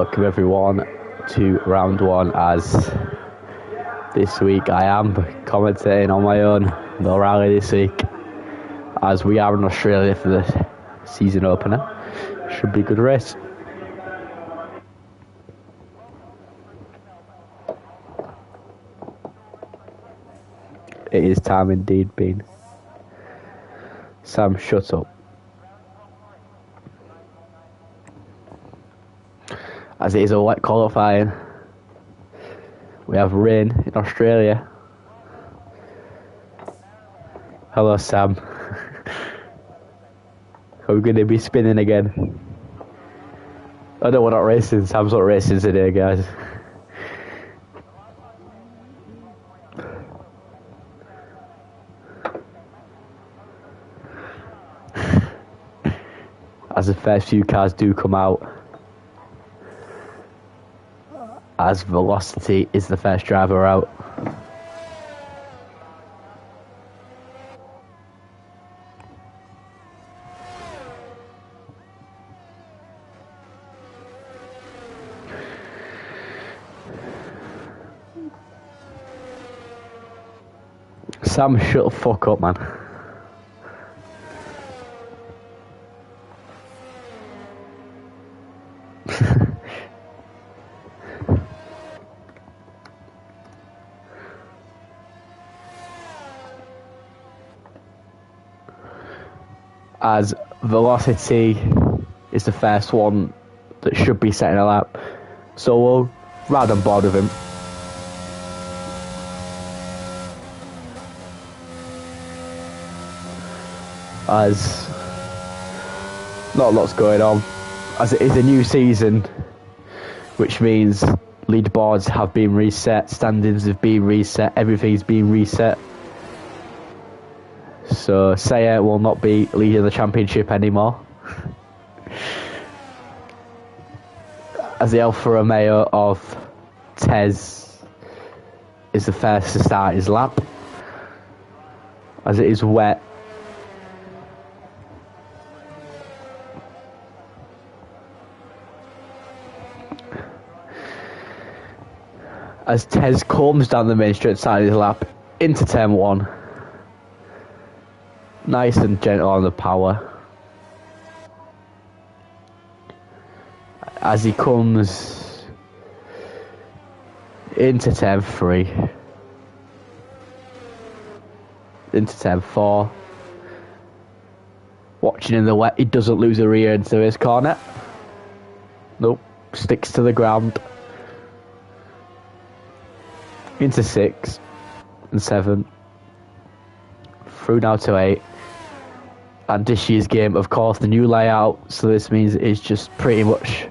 welcome everyone to round one, as this week I am commentating on my own the rally this week, as we are in Australia for the season opener. Should be a good race. It is time indeed, Bean. Sam, shut up. As it is a wet qualifying, we have rain in Australia. Hello, Sam. Are we going to be spinning again? Oh no, we're not racing. Sam's not racing today, guys. As the first few cars do come out, as Velocity is the first driver out. Sam, shut the fuck up, man. As Velocity is the first one that should be setting a lap, so we'll ride on board with him. As not a lot's going on, as it is a new season, which means leaderboards have been reset, standings have been reset, everything's been reset. So Saya will not be leading the championship anymore, as the Alfa Romeo of Tez is the first to start his lap, as it is wet. As Tez comes down the main straight side of his lap into turn one. Nice and gentle on the power. As he comes into turn 3. Into turn 4. Watching in the wet, he doesn't lose a rear into his corner. Nope, sticks to the ground. Into 6 and 7. Through now to 8. And this year's game, of course, the new layout, so this means it's just pretty much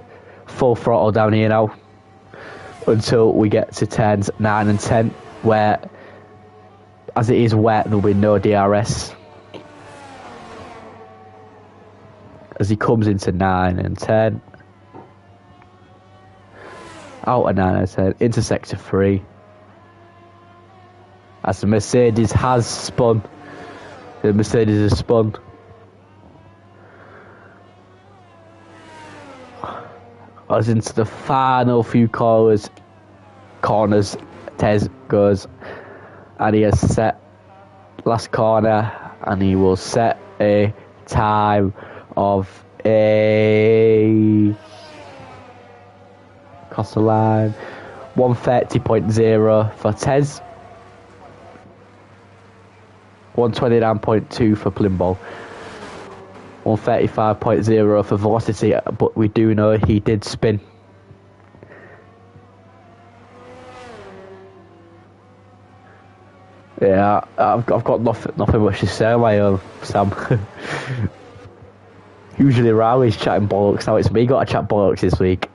full throttle down here now until we get to turns 9 and 10, where, as it is wet, there'll be no DRS. As he comes into 9 and 10, out of 9 and 10, into sector 3, as the Mercedes has spun. The Mercedes has spun. As into the final few corners, Tez goes, and he has set last corner, and he will set a time of across the line 130.0 for Tez, 129.2 for Plimbo, 135.0 for Velocity, but we do know he did spin. Yeah, I've got nothing much to say on my own, Sam. Usually Riley's chatting bollocks, now it's me got to chat bollocks this week.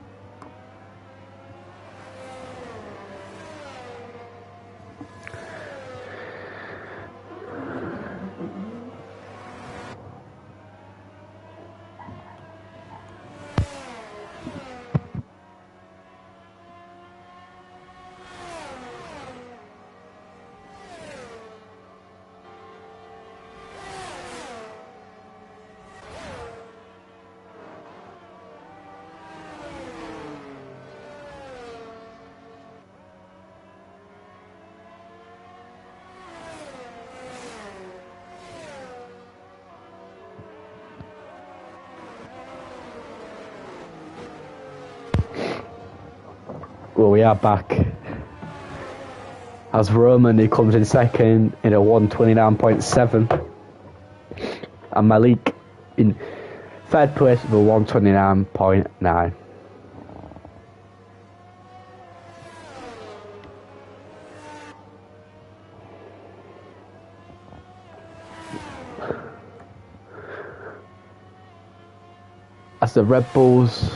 Well, we are back. As Roman, he comes in second in a 129.7. And Malik in third place with a 129.9. As the Red Bulls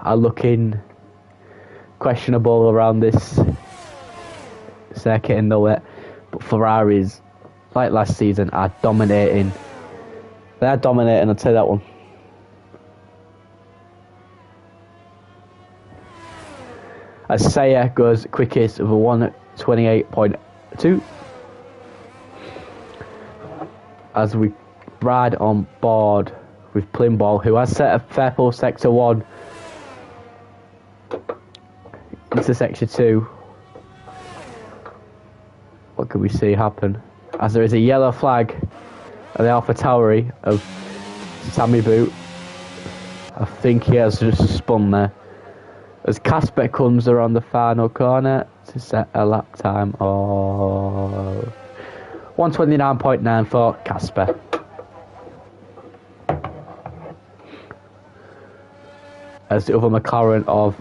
are looking questionable around this circuit in the wet, but Ferraris, like last season, are dominating. They are dominating, I'd say that one. As Saya goes quickest with a 128.2. As we ride on board with Plimball, who has set a Fairpool Sector 1 into Sector 2. What can we see happen? As there is a yellow flag at the AlphaTauri of Sammy Boot. I think he has just spun there. As Casper comes around the final corner to set a lap time of 129.9 for Casper. As the other McLaren of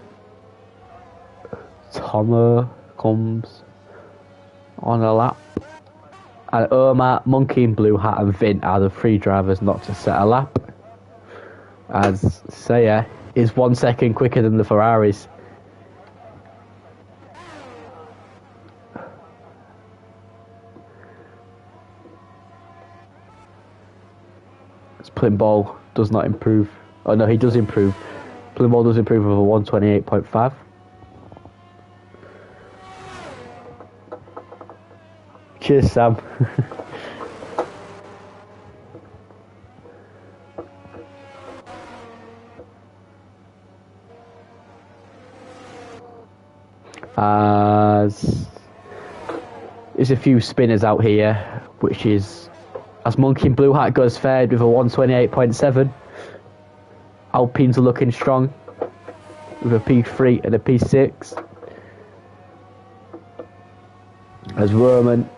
Tomo comes on a lap. And Omar, Monkey in Blue Hat and Vin are the three drivers not to set a lap. As Saya is 1 second quicker than the Ferraris. As Plimball does not improve. Oh no, he does improve. Plimball does improve with a 128.5. Cheers, Sam. As there's a few spinners out here, which is as Monkey in Blue Hat goes third with a 128.7. Alpines are looking strong with a P3 and a P6. As Roman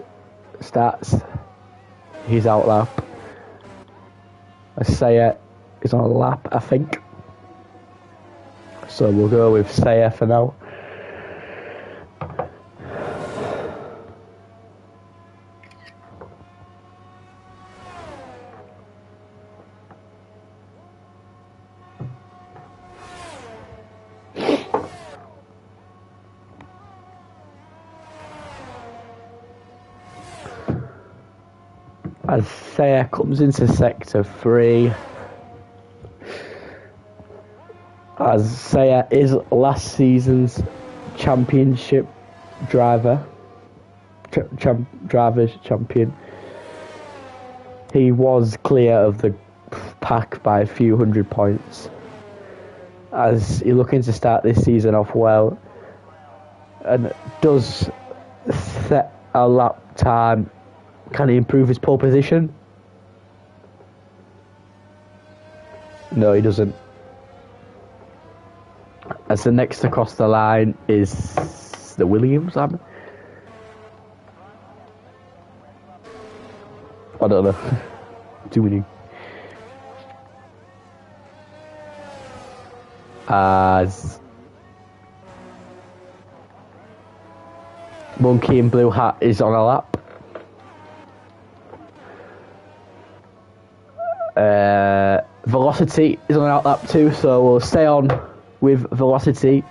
starts his out lap. As Saya is on a lap, I think. So we'll go with Saya for now. As Saya comes into Sector 3. As Saya is last season's championship driver. Drivers champion. He was clear of the pack by a few hundred points. As he's looking to start this season off well. And does set a lap time. Can he improve his pole position? No, he doesn't. As the next across the line is the Williams, I don't know. Too many. As Monkey in Blue Hat is on a lap. Velocity is on an out lap too, so we'll stay on with Velocity.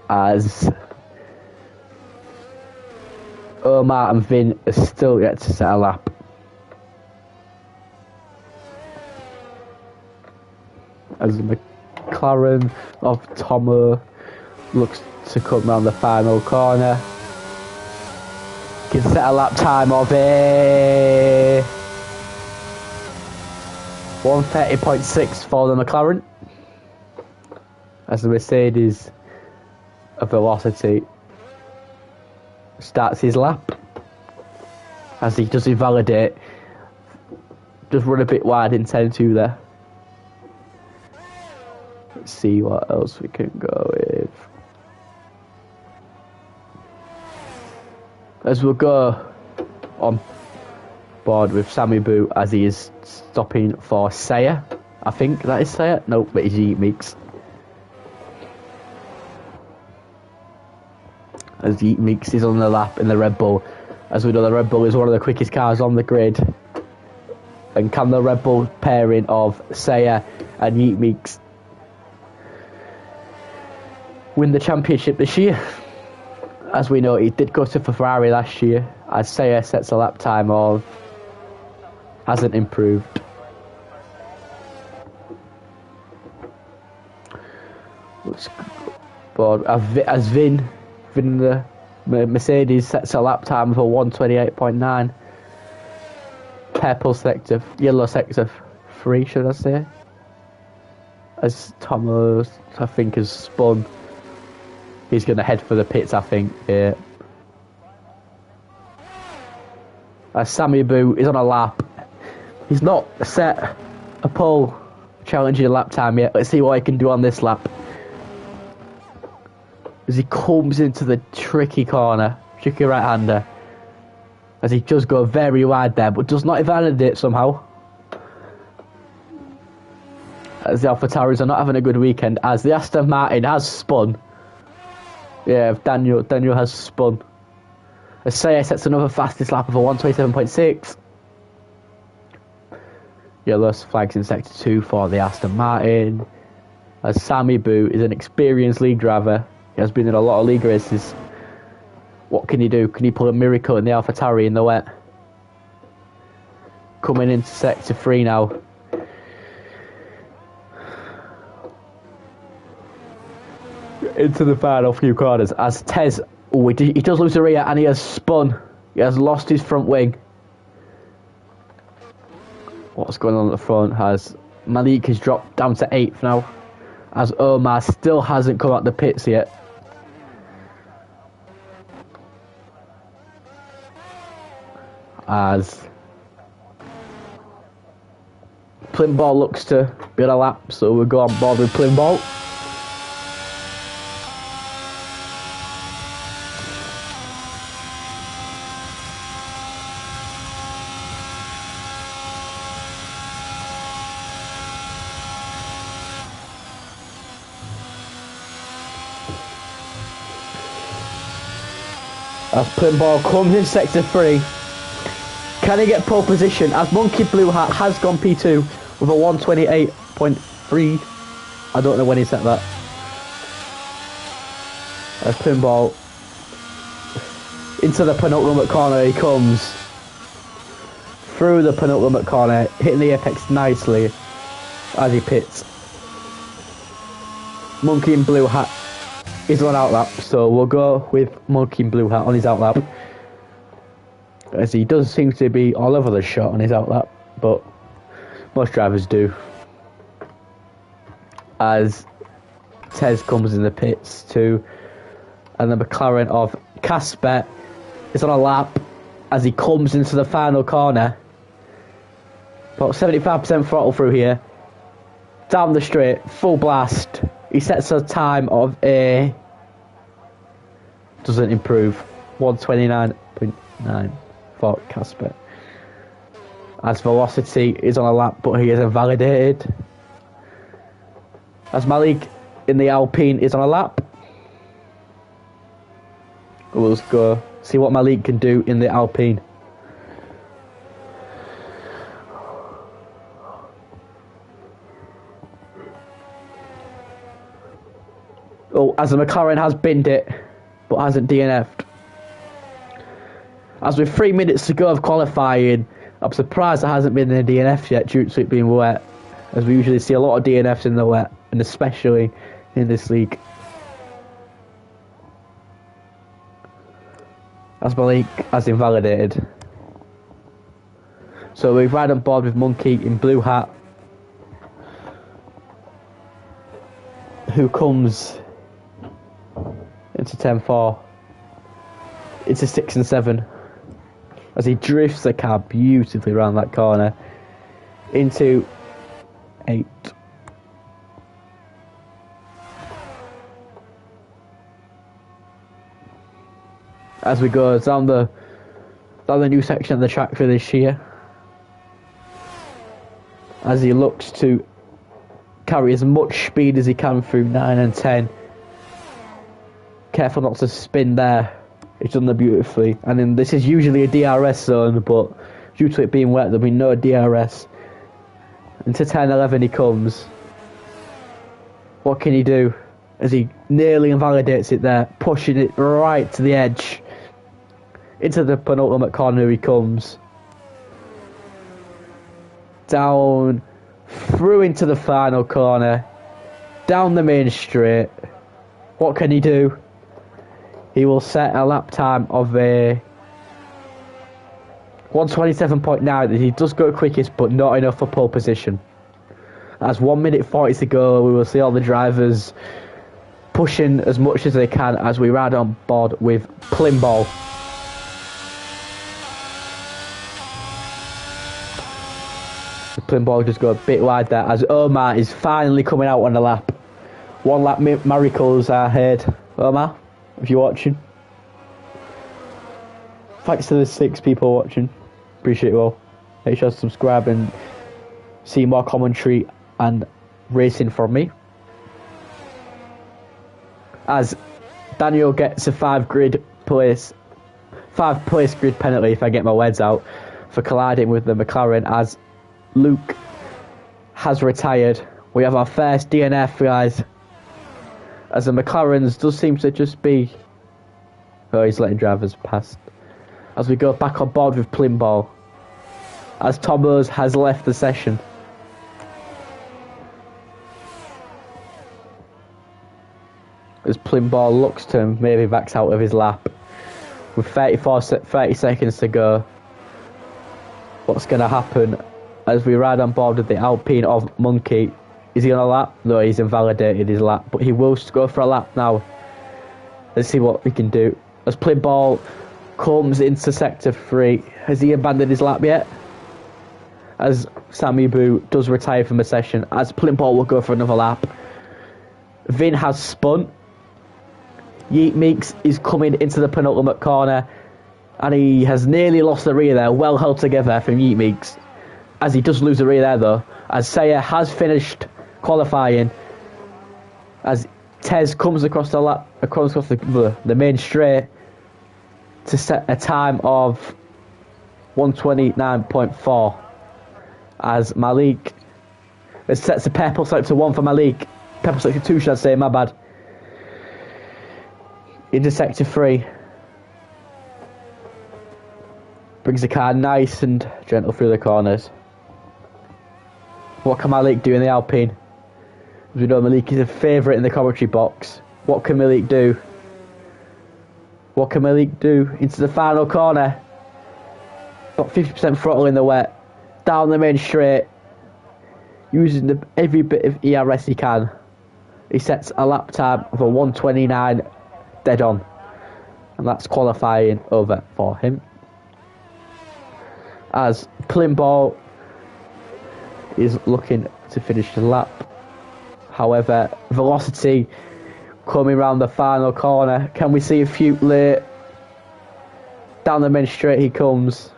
As Omar and Vin are still yet to set a lap. As the McLaren of Tomo looks to come round the final corner. Can set a lap time of 130.6 for the McLaren. As the Mercedes of Velocity starts his lap. As he does invalidate just run a bit wide in 10-2 there. Let's see what else we can go with. As we'll go on board with Sammy Boo as he is stopping for Saya. I think that is Saya. Nope, but it's Yeet Meeks. As Yeet Meeks is on the lap in the Red Bull. As we know, the Red Bull is one of the quickest cars on the grid. And can the Red Bull pairing of Saya and Yeet Meeks win the championship this year? As we know, he did go to Ferrari last year, as Saya sets a lap time of hasn't improved. But as Vin the Mercedes sets a lap time for 1:28.9. Purple sector, yellow sector 3, should I say? As Thomas, I think, has spun. He's going to head for the pits, I think. Yeah. As Sammy Boo is on a lap. He's not set a pole challenging a lap time yet. Let's see what he can do on this lap. As he comes into the tricky corner, tricky right-hander. As he does go very wide there, but does not invalidate it somehow. As the AlphaTauris are not having a good weekend, as the Aston Martin has spun. Yeah, Daniel has spun. As Saya sets another fastest lap of a 1:27.6. Yellow flags in sector 2 for the Aston Martin. As Sammy Boo is an experienced league driver. He has been in a lot of league races. What can he do? Can he pull a miracle in the AlphaTauri in the wet? Coming into sector 3 now. Into the final few corners as Tez, he does lose the rear and he has spun. He has lost his front wing. What's going on at the front? As Malik has dropped down to 8th now, as Omar still hasn't come out the pits yet. As Plimball looks to be on a lap, so we'll go on board with Plimball. As Plimball comes in sector 3. Can he get pole position? As Monkey Blue Hat has gone P2 with a 1:28.3. I don't know when he set that. As Plimball into the penultimate corner he comes. Through the penultimate corner, hitting the apex nicely as he pits. Monkey and Blue Hat is on outlap, so we'll go with Monkey and Blue Hat on his outlap. As he does seem to be all over the shot on his outlap, but most drivers do. As Tez comes in the pits too, and the McLaren of Casper is on a lap as he comes into the final corner. About 75% throttle through here. Down the straight, full blast. He sets a time of a... doesn't improve. 1:29.9 for Casper. As Velocity is on a lap, but he is invalidated. As Malik in the Alpine is on a lap. We'll just go see what Malik can do in the Alpine. Oh, as the McLaren has binned it, but hasn't DNF'd. As with 3 minutes to go of qualifying, I'm surprised there hasn't been a DNF yet due to it being wet, as we usually see a lot of DNFs in the wet, and especially in this league. As Malik has invalidated. So we've right on board with Monkey in Blue Hat, who comes into 10-4, into 6 and 7, as he drifts the car beautifully around that corner. into 8. As we go down the new section of the track for this year, as he looks to carry as much speed as he can through 9 and 10. Careful not to spin there. He's done that beautifully. And then this is usually a DRS zone, but due to it being wet, there'll be no DRS. Into 10-11 he comes. What can he do? As he nearly invalidates it there, pushing it right to the edge. Into the penultimate corner he comes. Down, through into the final corner. Down the main straight. What can he do? He will set a lap time of a 1:27.9. He does go quickest, but not enough for pole position. As 1 minute 40 to go, we will see all the drivers pushing as much as they can as we ride on board with Plimball. The Plimball just go a bit wide there as Omar is finally coming out on the lap. 1 lap miracles are ahead. Omar, if you're watching. Thanks to the 6 people watching. Appreciate you all. Make sure to subscribe and see more commentary and racing from me. As Daniel gets a 5 place grid penalty, if I get my words out, for colliding with the McLaren, as Luke has retired. We have our first DNF, guys. As the McLarens does seem to just be... Oh, he's letting drivers past. As we go back on board with Plimball. As Thomas has left the session. As Plimball looks to maybe backs out of his lap. With 30 seconds to go. What's going to happen as we ride on board with the Alpine of Monkey? Is he on a lap? No, he's invalidated his lap. But he will go for a lap now. Let's see what we can do. As Plimball comes into sector 3. Has he abandoned his lap yet? As Sammy Boo does retire from the session. As Plimball will go for another lap. Vin has spun. Yeet Meeks is coming into the penultimate corner. And he has nearly lost the rear there. Well held together from Yeet Meeks. As he does lose the rear there though. As Sayer has finished qualifying. As Tez comes across the lap, across the main straight to set a time of 1:29.4. As Malik sets a purple sector 1 for Malik. Purple sector 2, should I say, my bad. Into sector 3. Brings the car nice and gentle through the corners. What can Malik do in the Alpine? As we know, Malik is a favourite in the commentary box. What can Malik do? What can Malik do? Into the final corner. Got 50% throttle in the wet. Down the main straight. Using every bit of ERS he can. He sets a lap time of a 1:29 dead on. And that's qualifying over for him. As Plimball is looking to finish the lap. However, Velocity coming round the final corner. Can we see a few late? Down the main straight he comes.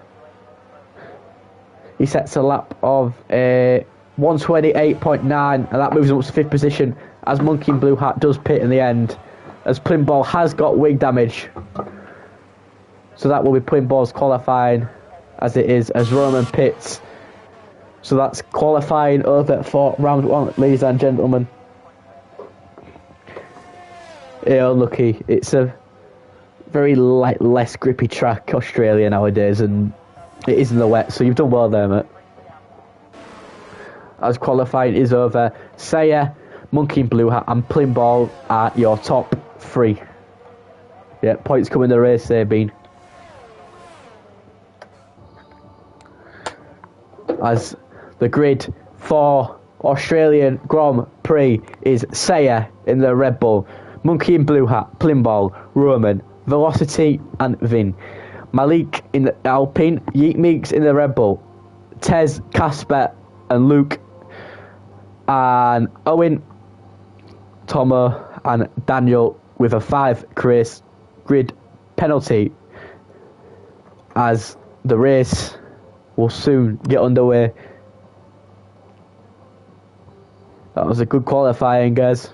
He sets a lap of 1:28.9 and that moves him up to 5th position as Monkey in Blue Hat does pit in the end. As Plimball has got wing damage. So that will be Plimball's qualifying as it is as Roman pits. So that's qualifying over for round 1, ladies and gentlemen. Yeah, unlucky. It's a very less grippy track, Australia nowadays, and it is in the wet, so you've done well there, mate. As qualifying is over, Sayer, Monkey in Blue Hat and Plimball are your top 3. Yeah, points come in the race there, Bean. As the grid for Australian Grand Prix is Sayer in the Red Bull, Monkey in Blue Hat, Plimball, Roman, Velocity and Vin. Malik in the Alpine, Yeet Meeks in the Red Bull, Tez, Casper and Luke and Owen, Tomo and Daniel with a 5 grid penalty, as the race will soon get underway. That was a good qualifying, guys.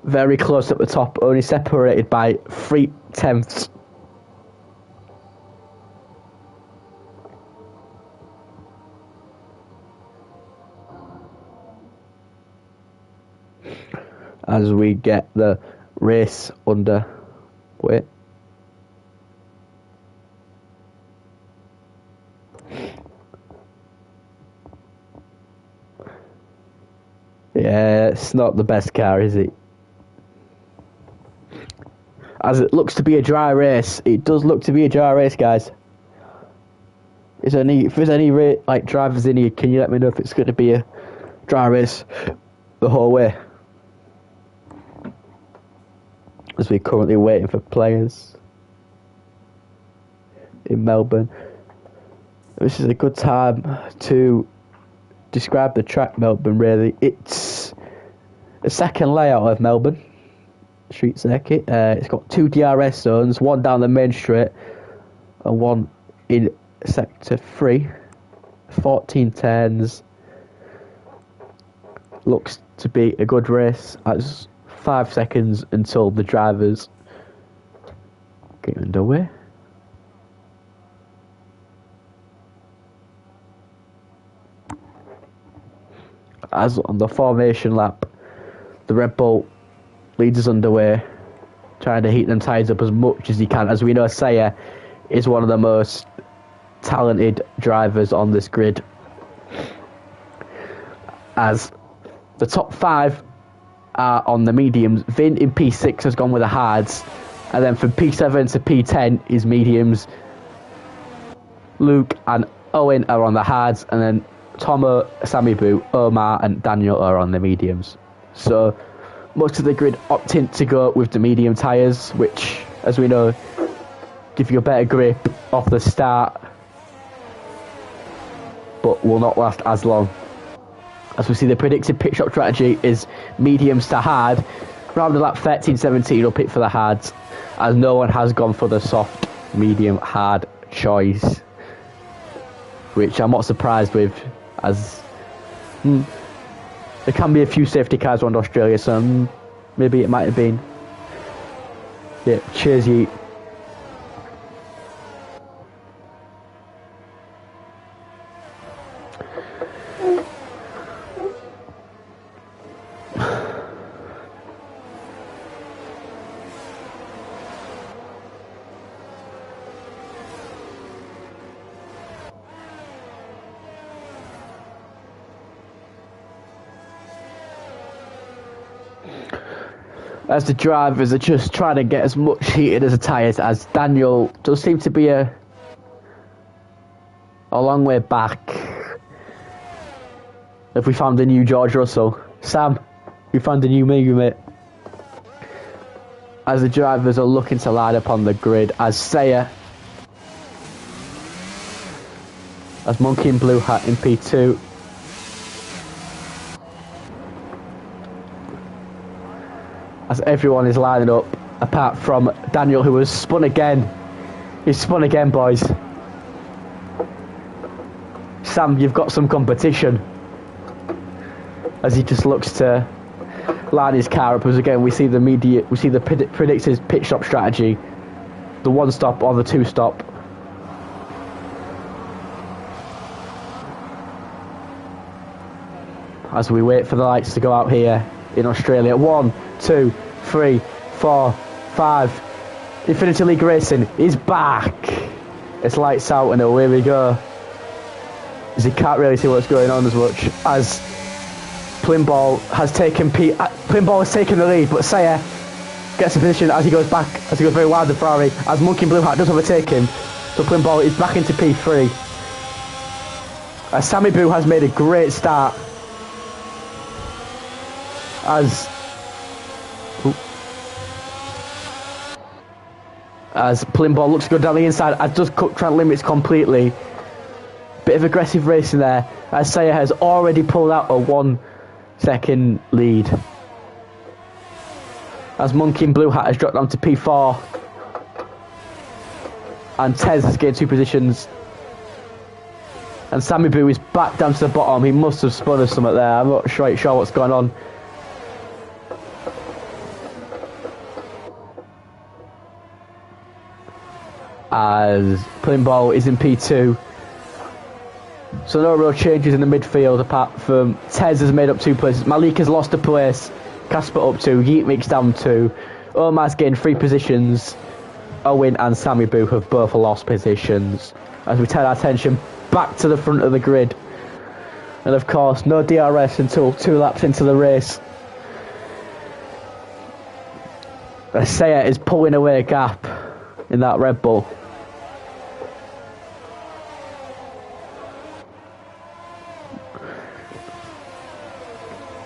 Very close at the top, only separated by 3/10. As we get the race underway. Yeah, it's not the best car, is it? As it looks to be a dry race. It does look to be a dry race, guys. If there's any like drivers in here, can you let me know if it's going to be a dry race the whole way? As we're currently waiting for players in Melbourne. This is a good time to describe the track, Melbourne, really. It's the second layout of Melbourne Street Circuit. It's got 2 DRS zones, one down the main straight and one in sector 3. 1410s. Looks to be a good race, as 5 seconds until the drivers get underway. As on the formation lap, the Red Bull leads us underway, trying to heat them tyres up as much as he can. As we know, Sayer is one of the most talented drivers on this grid. As the top 5 are on the mediums. Vin in P6 has gone with the hards, and then from P7 to P10 is mediums. Luke and Owen are on the hards, and then Tomo, Sammy Boo, Omar and Daniel are on the mediums. So most of the grid opting to go with the medium tyres, which, as we know, give you a better grip off the start, but will not last as long. As we see, the predicted pit stop strategy is mediums to hard. Round lap 13-17 will pit for the hards, as no one has gone for the soft, medium, hard choice, which I'm not surprised with, as there can be a few safety cars around Australia, so maybe it might have been. Yeah, cheers, Yeet. As the drivers are just trying to get as much heated as the tyres, as Daniel does seem to be a long way back. If we found a new George Russell. Sam, we found a new mate. As the drivers are looking to line up on the grid, as Sayer, as Monkey in Blue Hat in P2. As everyone is lining up, apart from Daniel, who has spun again. He's spun again, boys. Sam, you've got some competition. As he just looks to line his car up, as again we see the predicted pit stop strategy, the 1 stop or the 2 stop. As we wait for the lights to go out here in Australia. 1, 2, 3, 4, 5. Infinity League Racing is back. It's lights out and away we go. As you can't really see what's going on as much, as Plimball has taken the lead, but Sayer gets a position as he goes back, as he goes very wide of the Ferrari, as Monkey in Blue Hat does overtake him. So Plimball is back into P3. As Sammy Boo has made a great start. As Plimball looks to go down the inside, as does cut track limits completely. Bit of aggressive racing there, as Saya has already pulled out a 1 second lead. As Monkey in Blue Hat has dropped down to P4. And Tez has gained 2 positions. And Sammy Boo is back down to the bottom. He must have spun us something there. I'm not sure what's going on. As Pinball is in P2. So no real changes in the midfield apart from Tez has made up 2 places. Malik has lost a place. Casper up 2. Yeetmix down 2. Omar's gained 3 positions. Owen and Sammy Boo have both lost positions. As we turn our attention back to the front of the grid. And of course, no DRS until 2 laps into the race. Saya is pulling away a gap in that Red Bull.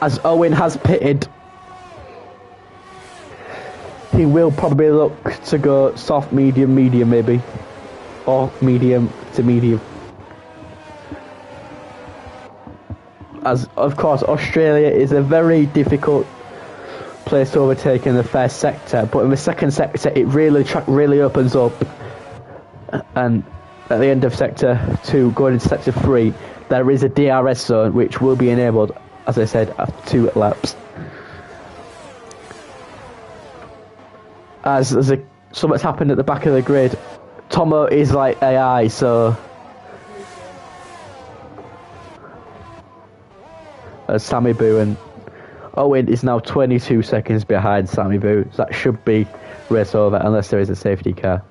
As Owen has pitted, he will probably look to go soft, medium, medium maybe. Or medium to medium. As, of course, Australia is a very difficult place to overtake in the first sector, but in the second sector it really opens up. And at the end of sector 2, going into sector 3, there is a DRS zone which will be enabled, as I said, after 2 laps. As there's something's happened at the back of the grid. Tomo is like AI, so Sammy Boo and Owen is now 22 seconds behind Sammy Boo. So that should be race over unless there is a safety car.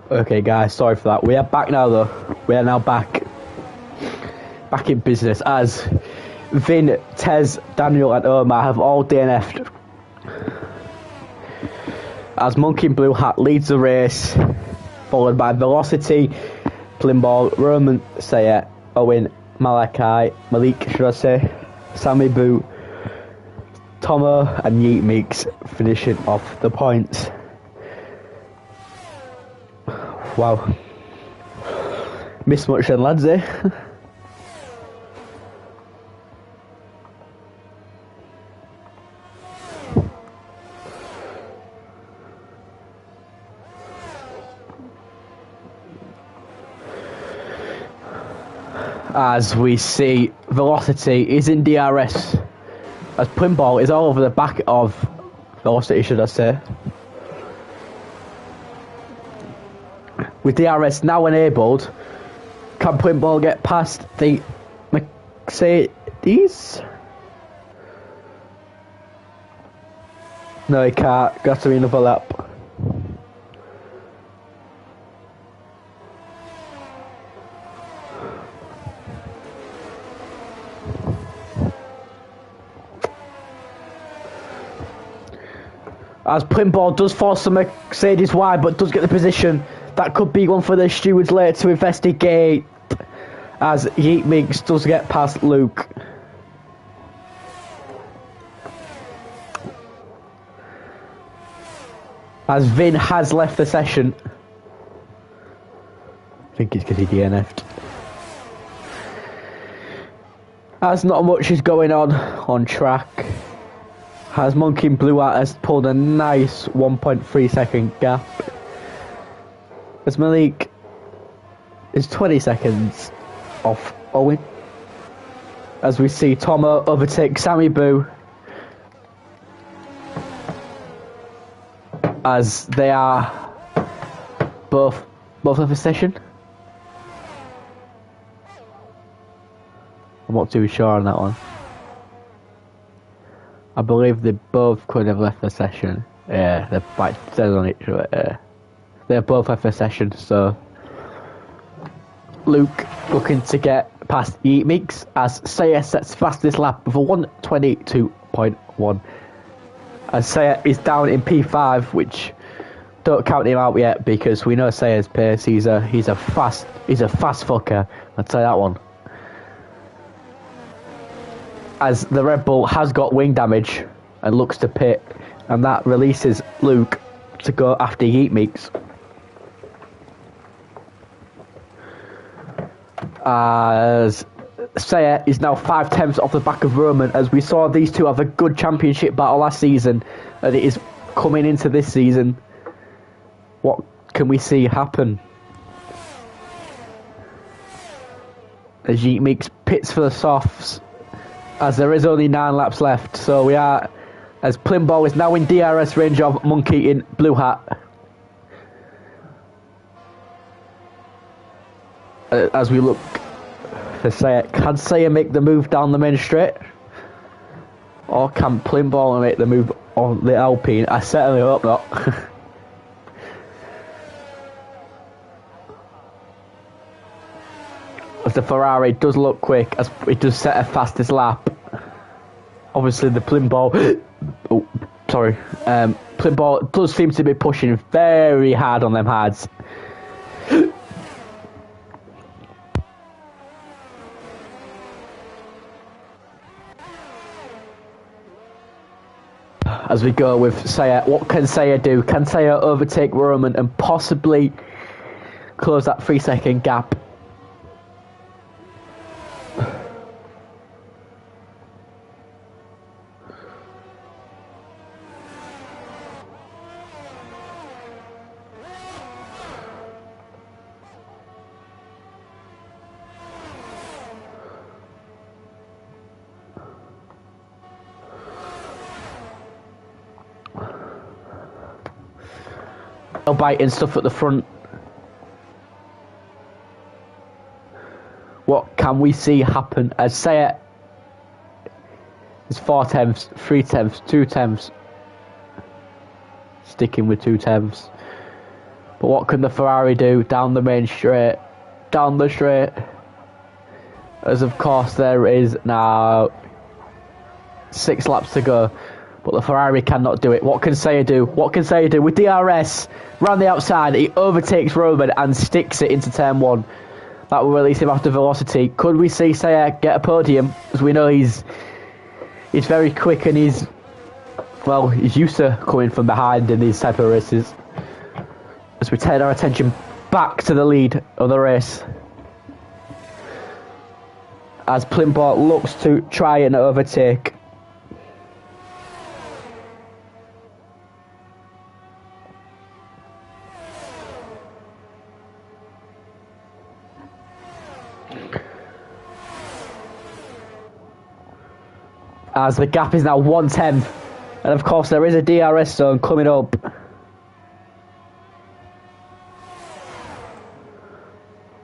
Okay, guys, sorry for that. We are back now, though. We are now back in business as Vin, Tez, Daniel, and Omar have all DNF'd. As Monkey in Blue Hat leads the race, followed by Velocity, Plimball, Roman, Sayet, Owen, Malik, should I say, Sammy Boo, Tomo, and Yeet Meeks finishing off the points. Wow. Missed much then, lads, eh? As we see, Velocity is in DRS, as Plimball is all over the back of Velocity, should I say. With DRS now enabled, can Plimball get past the Mercedes? No, he can't. Got to be another lap. As Plimball does force the Mercedes wide, but does get the position. That could be one for the stewards later to investigate. As Yeet Meeks does get past Luke. As Vin has left the session. I think it's because he DNF'd. As not much is going on track. As Monkey in Blue Hat has pulled a nice 1.3 second gap. As Malik is 20 seconds off Owen. As we see Tomo overtake Sammy Boo. As they are both of a session. I'm not too sure on that one. I believe they both could have left the session. Yeah, they're like says on each of it. Yeah. They both left the session, so Luke looking to get past Yeet Meeks as Saya sets fastest lap with a 1:22.1. As Saya is down in P5, which don't count him out yet because we know Saya's pace. He's a fast fucker. I'll tell you that one. As the Red Bull has got wing damage and looks to pit, and that releases Luke to go after Yeet Meeks. As Saya is now 5 tenths off the back of Roman, as we saw these two have a good championship battle last season, and it is coming into this season. What can we see happen? As Yeet Meeks pits for the softs, as there is only 9 laps left, so we are, as Plimball is now in DRS range of Monkey in Blue Hat. As we look for Saya, can Saya make the move down the main straight? Or can Plimball make the move on the Alpine? I certainly hope not. As the Ferrari does look quick, as it does set a fastest lap. Obviously the Plimball, Plimball does seem to be pushing very hard on them hards. As we go with Saya, what can Saya do? Can Saya overtake Roman and possibly close that 3 second gap? Biting stuff at the front. What can we see happen as Saya is 4 tenths, 3 tenths, 2 tenths, sticking with 2 tenths. But what can the Ferrari do down the main straight? Down the straight. As of course there is now 6 laps to go. But the Ferrari cannot do it. What can Sayer do? What can Sayer do? With DRS, round the outside, he overtakes Roman and sticks it into turn 1. That will release him after velocity. Could we see Sayer get a podium? As we know he's very quick and he's used to coming from behind in these type of races. As we turn our attention back to the lead of the race. As Plimport looks to try and overtake. As the gap is now 1/10. And of course there is a DRS zone coming up.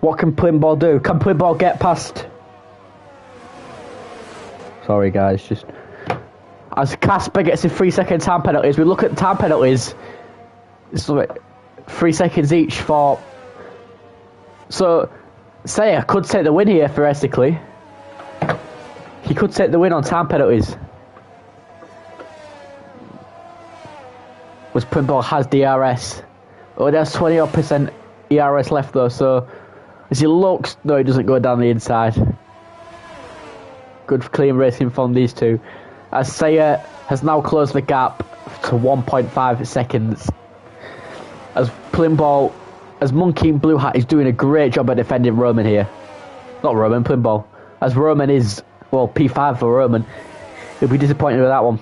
What can Plimport do? Can Plimport get past? Sorry guys, just... As Casper gets a 3-second time penalty, as we look at time penalties, it's like 3 seconds each for... So, Sayer could take the win here, theoretically. He could take the win on time penalties. Which Plimport has DRS. Oh, there's 20% ERS left though, so... As he looks... No, he doesn't go down the inside. Good clean racing from these two. As Sayer has now closed the gap to 1.5 seconds. As Plimport... As Monkey in Blue Hat is doing a great job at defending Roman here. Not Roman, Plimport. As Roman is... Well, P5 for Roman. He'll be disappointed with that one.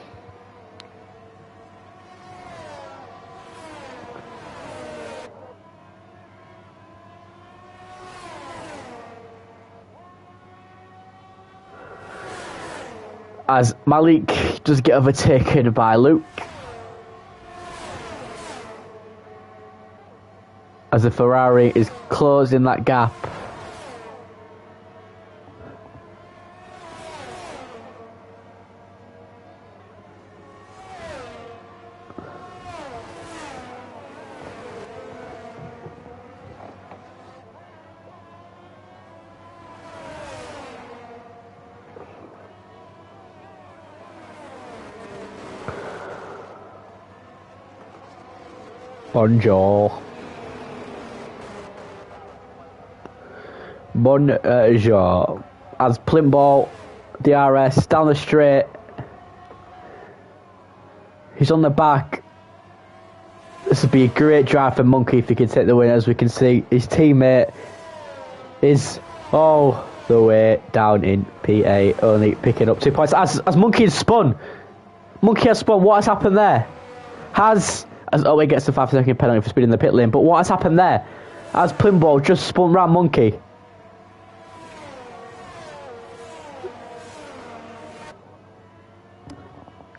As Malik does get overtaken by Luke. As the Ferrari is closing that gap. Bonjour. Bonjour. As Plimport, DRS, down the straight. He's on the back. This would be a great drive for Monkey if he can take the win. As we can see, his teammate is all the way down in PA, only picking up 2 points. As Monkey has spun. Monkey has spun. What has happened there? As Owe gets the 5-second penalty for speeding the pit lane. But what has happened there? As Plimport just spun round Monkey.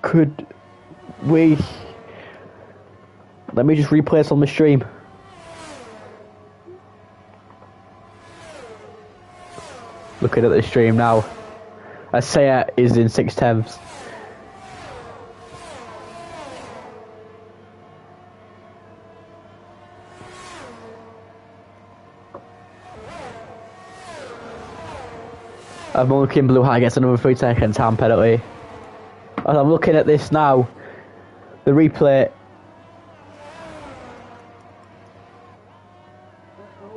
Could we... Let me just replay this on the stream. Looking at the stream now. As Sayer is in 6/10. Monkey in Blue Hat gets another 3-second time penalty. As I'm looking at this now, the replay.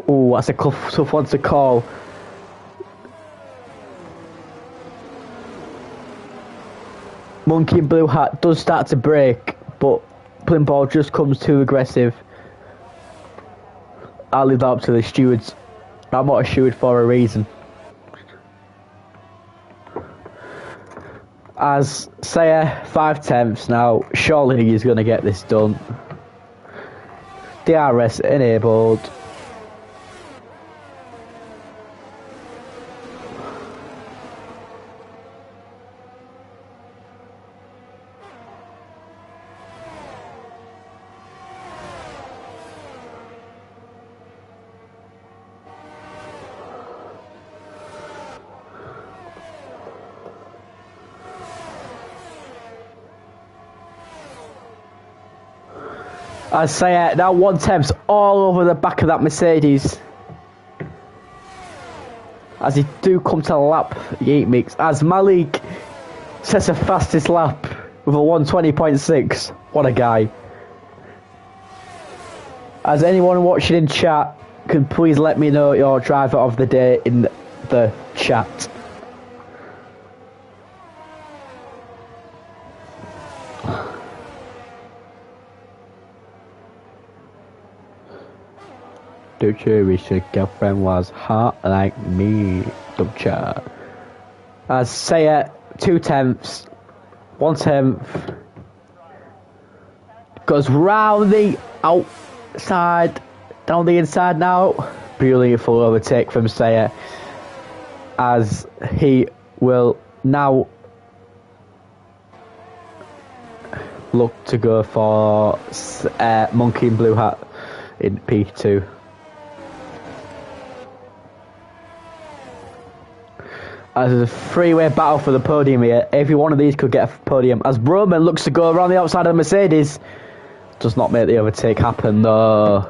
Oh, that's a tough one to call. Monkey in Blue Hat does start to break, but Plimport just comes too aggressive. I'll leave that up to the stewards. I'm not a steward for a reason. As Sayer 5/10 now, surely he's going to get this done. DRS enabled. I say now 110's all over the back of that Mercedes. As he do come to the lap, Yeet Mix. As Malik sets the fastest lap with a 120.6. What a guy. As anyone watching in chat, can please let me know your driver of the day in the chat. Don't you wish your girlfriend was hot like me? Don't you? As Saya, 2/10, 1/10, goes round the outside, down the inside now. Beautiful overtake from Saya, as he will now look to go for Monkey in Blue Hat in P2. As there's a three-way battle for the podium here. Every one of these could get a podium. As Roman looks to go around the outside of the Mercedes. Does not make the overtake happen though.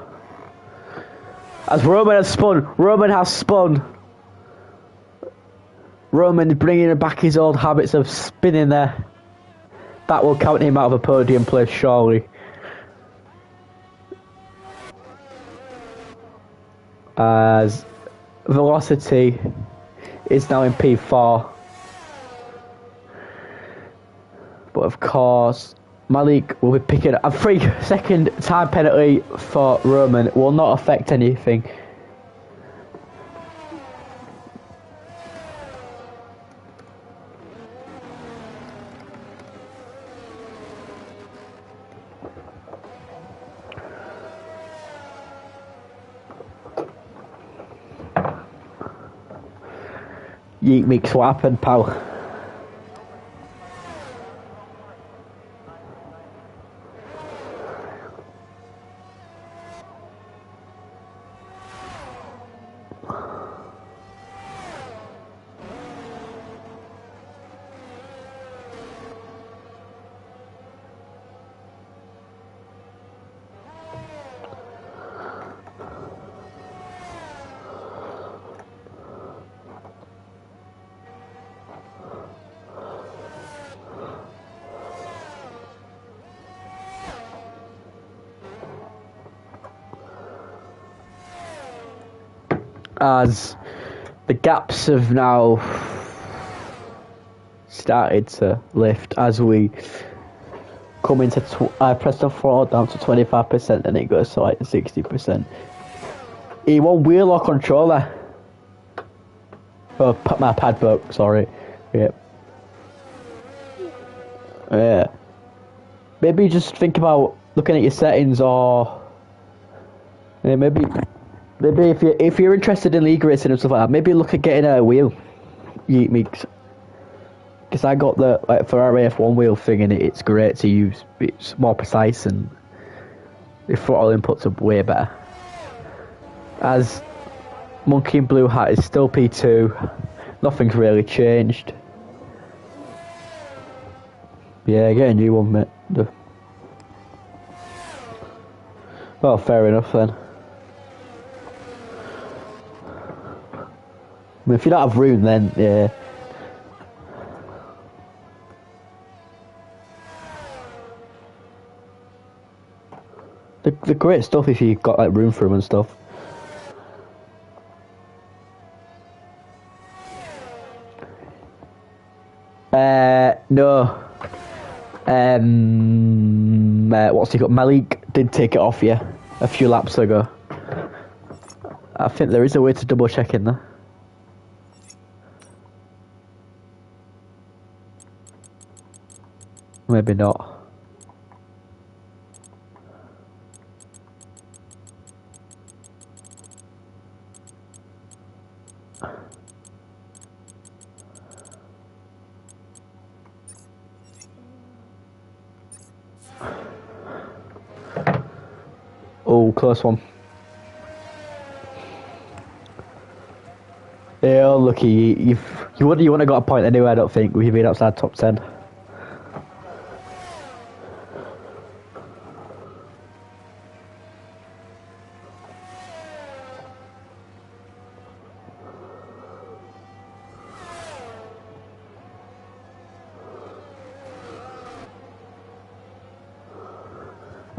As Roman has spun. Roman bringing back his old habits of spinning there. That will count him out of a podium place surely. As Velocity is now in P4. But of course, Malik will be picking a 3-second time penalty for Roman. It will not affect anything. Yeet Mix, what happened, pal? As the gaps have now started to lift as we come into I press the throttle down to 25% and it goes to like 60%. He won't wheel or controller. Oh, my pad broke, sorry. Yeah. Maybe just think about looking at your settings, or maybe if you're interested in league racing and stuff like that, maybe look at getting a wheel. Yeet Mix. Because I got the Ferrari F1 wheel thing and it's great to use. It's more precise and the throttle inputs are way better. As Monkey in Blue Hat is still P2, nothing's really changed. Yeah, get a new one, mate. Well, fair enough then. I mean, if you don't have room, then yeah. They're great stuff if you've got like room for them and stuff. No. What's he got? Malik did take it off you a few laps ago. I think there is a way to double check in there. Maybe not. Oh, close one. Yeah, lucky. You wouldn't have got a point anyway, I don't think, with you being outside top 10.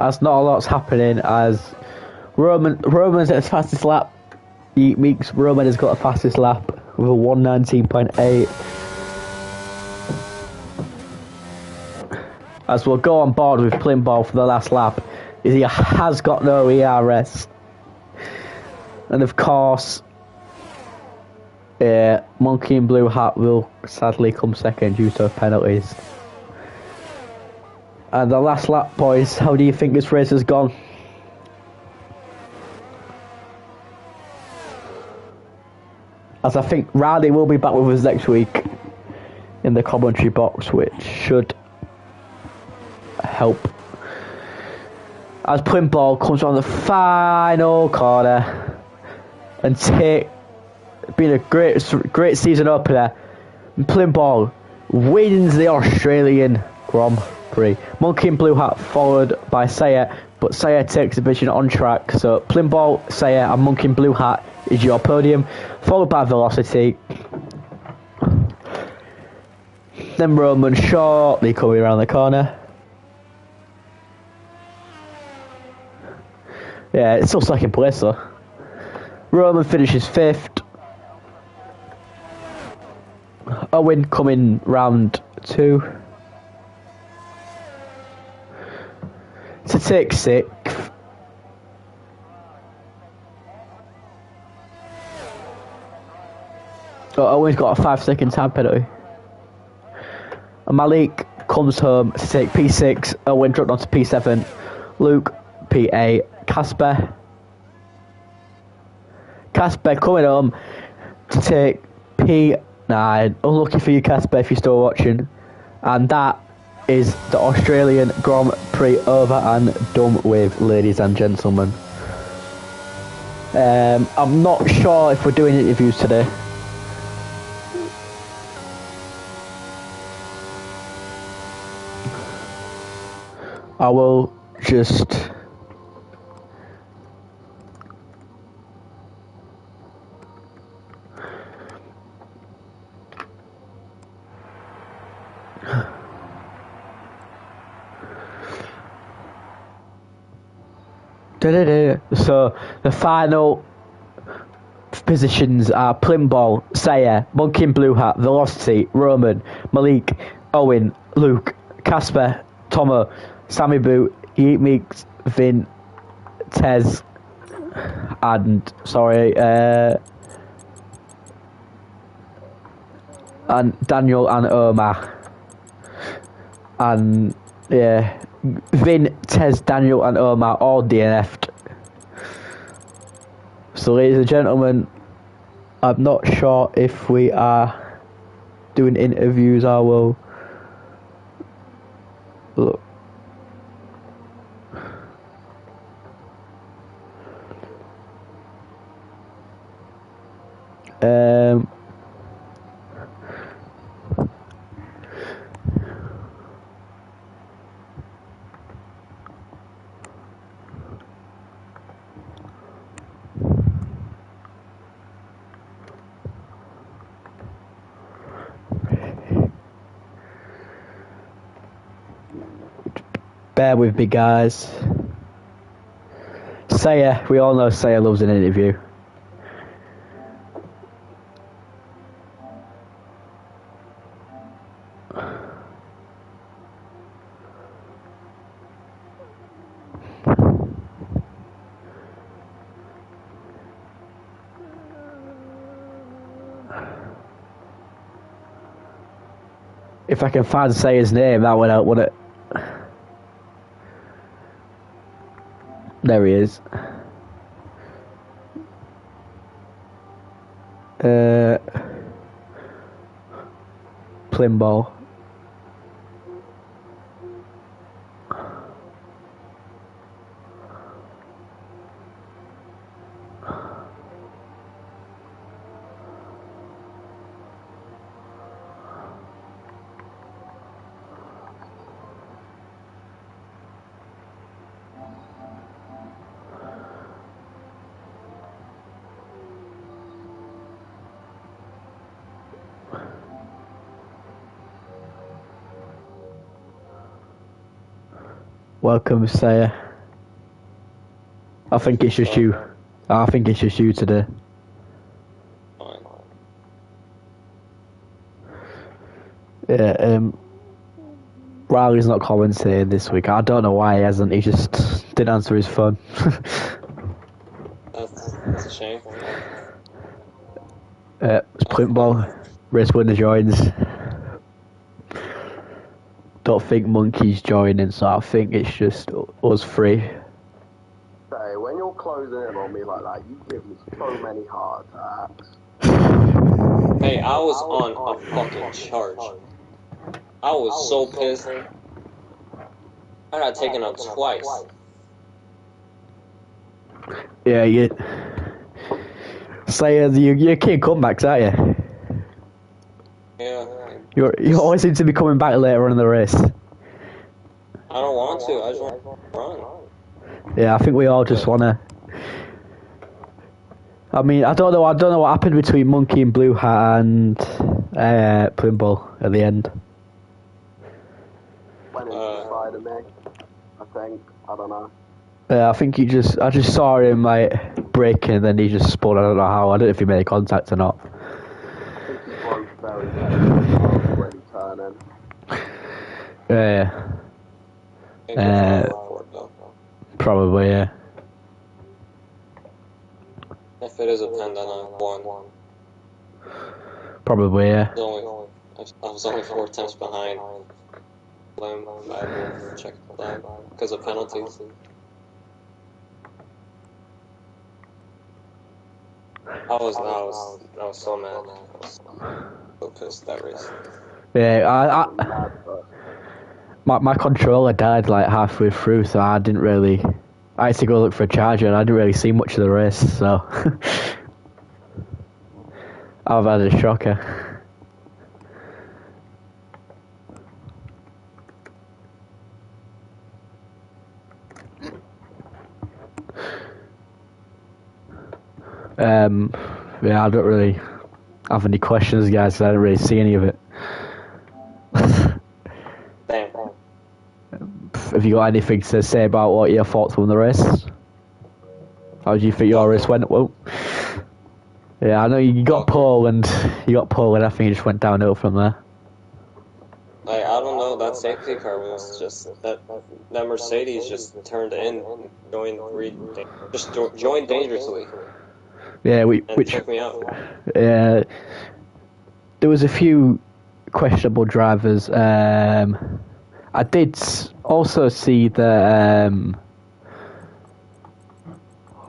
as not a lot's happening as Roman's at his fastest lap. Meeks Roman has got the fastest lap with a 1:19.8. As we'll go on board with Plimball for the last lap, he has got no ERS. And of course, Monkey in Blue Hat will sadly come second due to penalties. And the last lap, boys, how do you think this race has gone? As I think Riley will be back with us next week in the commentary box, which should help. As Plimball comes on the final corner and been a great season opener, Plimball wins the Australian Grand Prix. Monkey in Blue Hat followed by Sayer, but Sayer takes the division on track. So Plimball, Sayer and Monkey in Blue Hat is your podium, followed by Velocity. Then Roman shortly coming around the corner. Yeah, it's still second place though. Roman finishes 5th. Owen coming round 2 to take 6th. Owen's got a 5-second time penalty. And Malik comes home to take P6. Owen dropped onto P7. Luke P8. Casper coming home to take P9. Unlucky for you, Casper, if you're still watching. And that is the Australian Grand Prix over and done with, ladies and gentlemen. I'm not sure if we're doing interviews today. I will just so the final positions are Plimball, Sayer, Monkey in Blue Hat, Velocity, Roman, Malik, Owen, Luke, Casper, Tomo, Sammy Boo, Yeet Meeks, Vin, Tez, and and Daniel and Omar. And yeah, Vin, Tez, Daniel and Omar all DNF'd. So ladies and gentlemen, I'm not sure if we are doing interviews. I will look. Bear with me, guys. Sayer, we all know Sayer loves an interview. If I can find Sayer's name, that would help, wouldn't it? There he is. Plimball. Welcome, Sayer. I think it's just you. I think it's just you today. Fine. Yeah, Riley's not commentating this week. I don't know why he hasn't. He just didn't answer his phone. That's a shame. It's Printball. Race winner joins. Don't think Monkey's joining, so I think it's just us three. Hey, when you're closing in on me like that, you give me so many heart attacks. Hey, I was on a fucking charge. I was so pissed. I got taken out twice. Yeah, you. Say you can't comebacks, aren't you? Yeah. You always seem to be coming back later on in the race. I don't want to. I just want to run. Yeah, I think we all just wanna. I mean, I don't know what happened between Monkey and Blue Hat and Printball at the end. Went inside of me, I think. I don't know. Yeah, I think I just saw him like braking, and then he just spun. I don't know how. I don't know if he made contact or not. I think he broke very heavily already turning. Yeah. Probably, yeah. If it is a pen, then I won. Probably, yeah. I was only 4 tenths behind. I will check that because of penalties. I was so mad. I was so pissed that race. Yeah, my controller died like halfway through, so I didn't really. I had to go look for a charger, and I didn't really see much of the race, so I've had a shocker. Yeah, I don't really have any questions, guys, 'cause I didn't really see any of it. Damn. Have you got anything to say about what your thoughts were on the race? How do you think your race went? Well, yeah, I know you got pole, and I think you just went downhill from there. I don't know, that safety car was just that Mercedes just turned in, joined dangerously. Yeah, which took me out. There was a few questionable drivers. I did also see the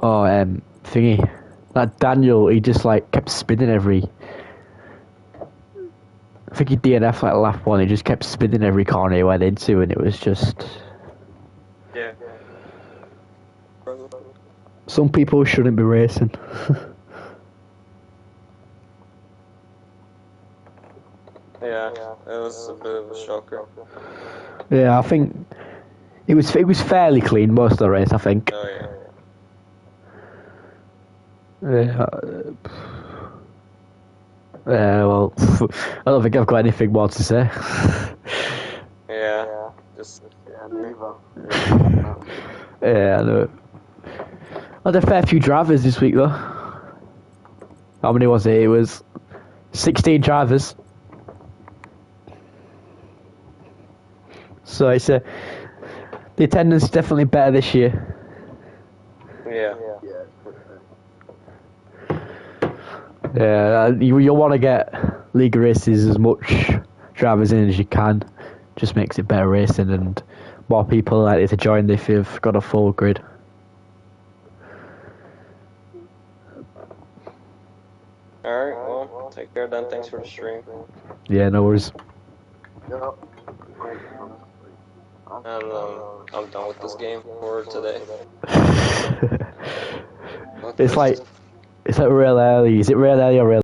thingy. That Daniel, he just like kept spinning every. I think he DNF like lap one. He just kept spinning every corner he went into, and it was just. Yeah. Some people shouldn't be racing. Yeah, it was a bit of a shocker. Yeah, I think it was fairly clean most of the race, I think. Oh yeah. Well, I don't think I've got anything more to say. Yeah. Neither. Yeah, I know. Well, there are a fair few drivers this week, though. How many was it? It was 16 drivers. So it's the attendance is definitely better this year. Yeah, you'll want to get league races as much drivers in as you can. Just makes it better racing, and more people are likely to join if you've got a full grid. Alright, well, take care then. Thanks for the stream. Yeah, no worries. Yep. And I'm done with this game for today. It's like real early. Is it real early or real?